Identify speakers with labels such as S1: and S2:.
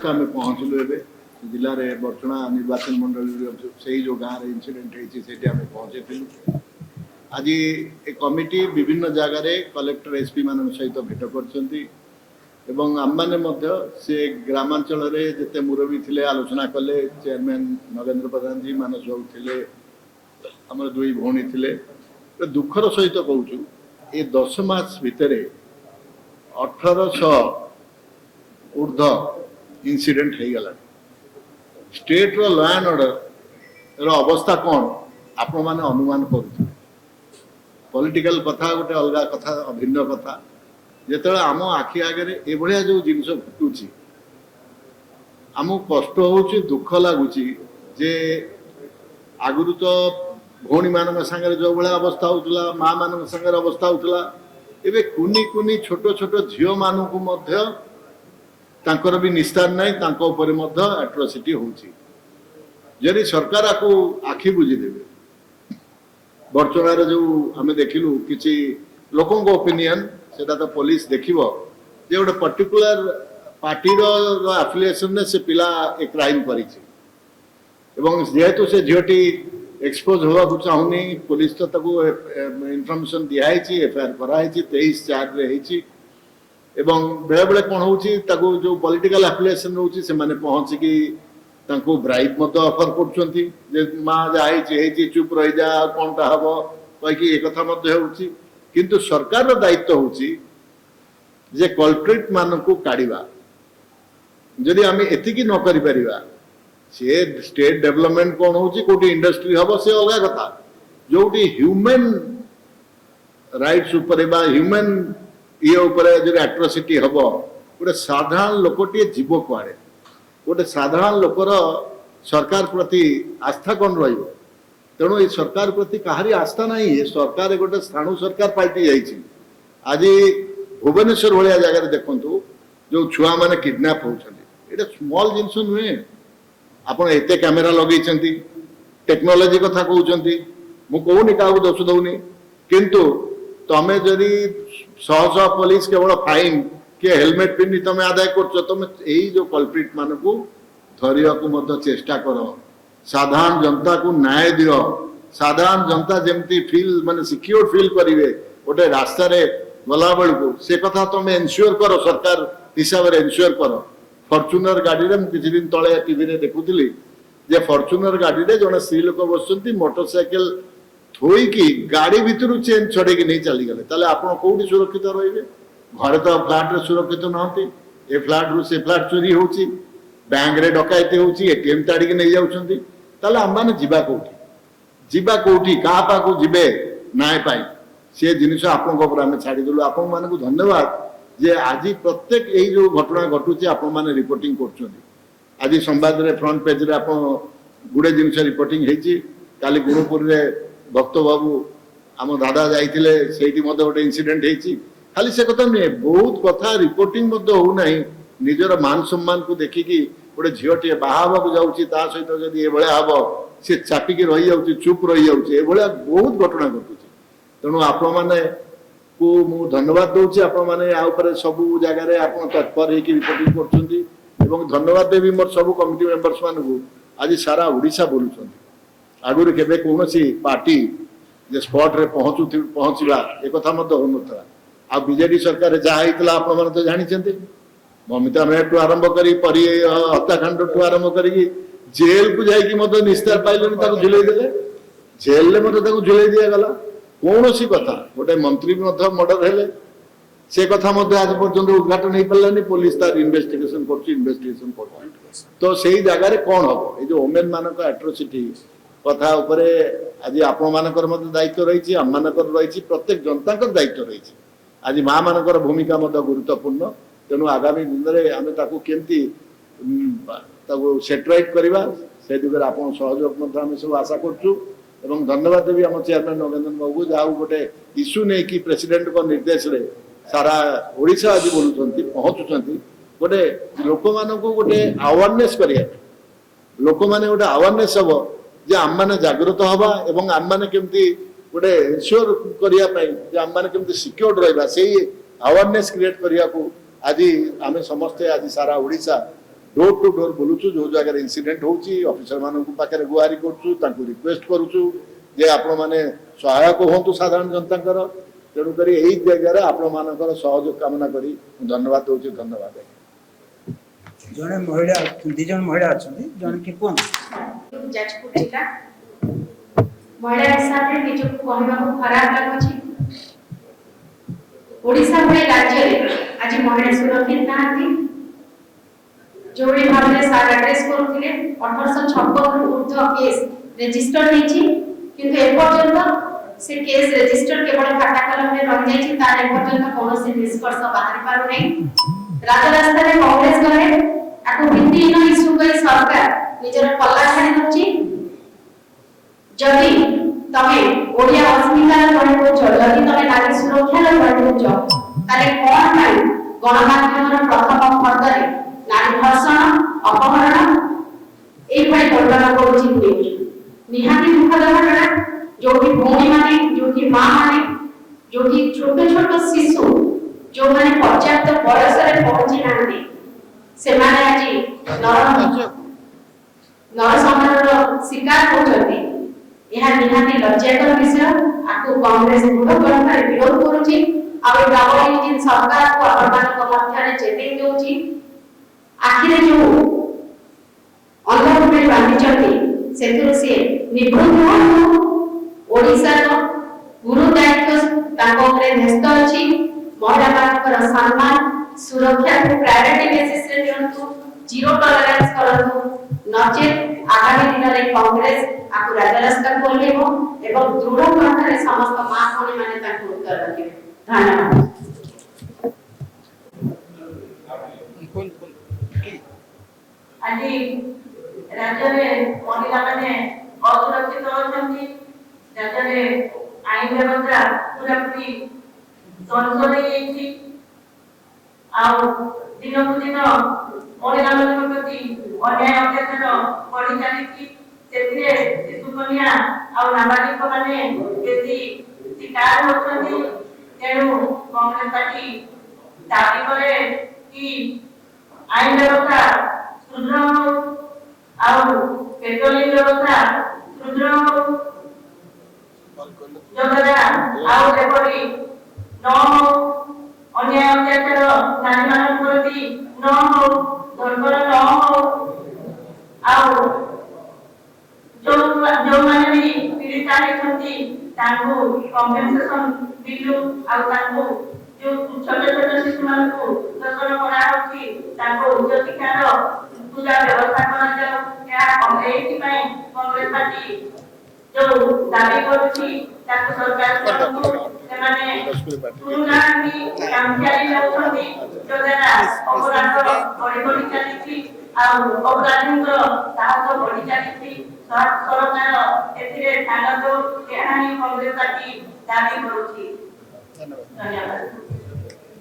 S1: आम पहुँचलु जिले में बर्चुणा निर्वाचन मंडल से जो गाँव इनसीडेंट होती आम पहुँचे आज ए कमिटी विभिन्न जगार कलेक्टर एसपी मान सहित भेट कर आम मैंने से ग्रामांचल जिते मुरबी थे आलोचना कले चेयरमैन नगेंद्र प्रधान जी मानस बाबू थे आम दुई भौणी थे दुखर सहित कहूँ ये 10 मास भितर 1800 ऊर्ध इनसीडेंट हो गला स्टेट रो लॉ एंड ऑर्डर रो अवस्था कौन आपण माने अनुमान करूँ पॉलिटिकल कथा गोटे अलग कथा अभिन्न कथा जिते आम आखि आगे एभलिया जो जिनस घटुची आमको कष्ट हो दुख लगुच जे आगुरी तो भौणी मान सागर जो भाया अवस्था होता माँ मान सागर अवस्था होता एवं कुनी कुनी छोट छोट झील मानू तांकर भी निस्तार नहीं एट्रोसिटी होदी सरकार आपको आखि बुझीदेवे बर्चुणार जो आम देखिलु किसी लोकों ओपिनियन सेटा तो पुलिस देखिबो जे गोटे पर्टिकुलर पार्टी रो एफिलिएशन से पिला एक क्राइम करिछि एवं जेहेतु से झीटी एक्सपोज होगा चाहूनी पुलिस तो ताको इनफॉरमेशन दिखाई एफआईआर कराई 23 चार्ज रे हेछि एवं बेले बेले कौन होछि ताको जो पॉलिटिकल एफिलिएशन रोछि से माने पहुंची कि ताको ब्राइब मत ऑफर करछंती जे मां जाई चुप रही जा कोनटा हबो कहि कि एक कथा मत होछि किंतु सरकार रो दायित्व होछि जे कल्प्रिट मान को काढिबा जदि आमे एतिकी न करि परिबा से स्टेट डेवलपमेंट कौन होछि कोटी इंडस्ट्री हबो से अलग कथा जोटी ह्यूमन राइट्स ऊपर बा ह्यूमन ये ऊपर जो एट्रोसिटी हबो गोटे साधारण लोकटी जीव कुआड़े गोटे साधारण लोकर सरकार प्रति आस्था कौन रहिबो तेणु ये सरकार प्रति कहारी आस्था नहीं ये सरकार गोटे स्थाणु सरकार पाल्टी जाइए आज भुवनेश्वर भाया जगह देखु जो छुआ मैंने किडनैप होती ये स्मॉल जिनस नुहे आपड़ एत कैमेरा लगे टेक्नोलोजी कथा कहते मुझे क्या दोष दौनी किंतु तमें जदि शह शह पुलिस केवल फाइन कि हेलमेट पिंधि तुम आदाय कर तुम यही जो कल्प्रिट मान को धरिया को चेष्टा कर साधारण जनता को न्याय दियो साधारण जनता जमती फील माने सिक्योर फील करेंगे गोटे रास्ता गला बेलू से कथा तुम एनश्योर कर सरकार हिसाब से एनश्योर कर फॉर्च्यूनर गाड़ी रे किसी दिन तले टीवी रे देखुली जे फॉर्च्यूनर गाड़ी रे जने स्त्री लोक बसुंती मोटरसाइकिल थोईकी गाड़ी भितर चेन छड़े नहीं चली गले ताले आपण कोठी सुरक्षित रहिबे घरे तो फ्लैट रे सुरक्षित नहंती ए फ्लैट रु से फ्लैट चोरी होची बैंक रे डकायती होची एटीएम ताड़ी के नहीं जाउछंती ताले हम माने जीवा कोठी का पाको जिबे नाय पाई से जिनिस आपण को ऊपर हम छाड़ी देलु आपण माने को धन्यवाद जे आज प्रत्येक यही जो घटना घटुची आपण माने रिपोर्टिंग करछंती आज संवाद रे फ्रंट पेज रे आपण गुडे जिनिस रिपोर्टिंग हेची काली गुरुपुर रे भक्त बाबू आम दादा जाइतिले सेठी मते गोटे इनसिडेंट हेची खाली से कथा नहीं बहुत कथा रिपोर्टिंग मते हो नाही निजर मान सम्मान को देखिकी गोटे झीटी बाहा जाऊँगी ता सहित जदि एभलिया हम सी चापिकी रही जाऊँगी चुप रही जाऊँगी एभलिया बहुत घटना घटुची तेणु आपण मैंने को मु धन्यवाद दूसरी आपण मैंने सबू जगार आप तत्पर होकर रिपोर्टिंग कर धन्यवाद देवी मोर सब कमिटी मेंबर्स मान को आज सारा ओडिशा बोलुं आगुरी केबे कौन पार्टी जे स्पॉट रे पहुँचवा एक कथा हो ना आ बीजेडी सरकार जहाँ होता आपण मैंने तो जानते ममिता मेहर आरंभ कर हत्याकांड ठू आरंभ कर जेल को जाकि निस्तार पाइले झुले देले जेल झुले दिगला कौन सी कथा गोटे मंत्री मर्डर हेले से कथा आज पर्यंत उद्घाटन हो पारानी पुलिस तार इन्वेस्टिगेशन कर तो से जगार कौन हम ये वोमेन मान एट्रोसिटी कथा उपरे आज आपण मानकर दायित्व रही आम मानकर रही प्रत्येक जनता दायित्व रही आज माँ मानकर भूमिका गुरुत्वपूर्ण तेणु आगामी दिन में आम केमती सेटराइट करवा से दिगरे आप सहयोग आम सब आशा करूँ धन्यवाद देवी आम चेयरमैन नगेंद्र बाबू जहाँ गोटे इश्यू नहीं कि प्रेसिडेंट को निर्देश रे सारा ओडिशा आज बोलुंट पहुँचुंट गोटे लोक मान गोटे अवेयरनेस करिया लोक मैंने गोटे अवेयरनेस हम जे आम मैंने जागृत हवा एवं आम मैंने केमती गोटे इनश्योर करने आम मैंने केमती सिक्योर्ड रहा से अवेयरनेस क्रिएट करने को आज आम समस्ते आज सारा ओडिशा डोर टू डोर बोलुचु जो जगह इंसिडेंट होची ऑफिसर मान पाखे गुहारी करूँ रिक्वेस्ट करूँ जे आपण मैंने सहायक हूँ साधारण जनता तेणुक यही जगह आपण मान सहयोग कामना करी धन्यवाद दूसरी धन्यवाद।
S2: जड़े महिला दी जन महिला अच्छा जन कि कौन
S3: जाजपुर जिला महिला हिसाब से निजक कहवा खराब लगुच ओडिशा भली राज्य में आज महिला सुरक्षित नहांती जो भाव में सार एड्रेस करुले 1856 रु ऊर्ध्व केस रजिस्टर होईची किंतु एपर्यंत से केस रजिस्टर केवल खाता कलम में रह जाईची तार एपर्यंत कोनोसी निष्कर्ष बाहर पारु नै राजरास्ता रे कांग्रेस गले आको भित्तिहीन इश्यू करी सरकार निजर पल्ला छाड़ी दउची जदि तमे ओडिया अस्मितार गणे होछ जदि तमे नारी सुरक्षार गणे होछ ताले कोन पाई गणमाध्यमर प्रथम खंडरे नारी धर्षण अपहरण एई भाई घटना करूची न्यूज निहाती दुखद घटना जोठी भौणी माने जोठी मां माने जोठी छोटे छोटे शिशु जो माने पर्याप्त बयस रे पहुंची नांती से माने आज नर समाजर शिकार होचती यह निहाती लज्जाकर विषय आकु कांग्रेस दृढ़ कंठारे विरोध करूची आ डाबल इंजिन सरकार को अपमान मध्य रे चेतिंग देउची आखिरे जो अंधकुटी बांधिचती सेतुर से निवृत्त ओडिसा रो गुरु दायित्व ताको उपरे न्यस्त अछि महिला मानकर सम्मान सुरक्षा को प्रायोरिटी बेसिस रे दियंतु जीरो टॉलरेंस करंतु नचेत आगामी दिन रे कांग्रेस आकु राजरास्ता खोलेबो एवं दृढ़ कंठारे समस्त मां भौणी माने ताकु उत्तर देबे। धन्यवाद।
S4: आज राज्य में महिला माने असुरक्षित होती राज्य में आईन व्यवस्था पूरा पूरी संशोधन दिन को दिन महिला प्रति अन्याय अत्याचार बढ़ी चली शिशु कन्या नाबालिक मैंने बेसी शिकार होती तेणु कांग्रेस पार्टी दाबी करे कि आईन व्यवस्था सुदृढ़ पेट्रोलिंग व्यवस्था सुदृढ़ जेपरी न अन्याय अत्याचार नारी मान प्रति न हो धर्मर न हो जो मैंने भी पीड़िता होती कंपेनसेशन मिलू जो छोटे छोटे शिशु मान शोषण करा उच्च शिक्षार पूजा व्यवस्था कांग्रेस पार्टी जो दाबी करुची सरकार अपराध बढ़ी बढ़ी चली अपराधी साहस बढ़ी चली सरकार कांग्रेस पार्टी दाबी करुची। धन्यवाद।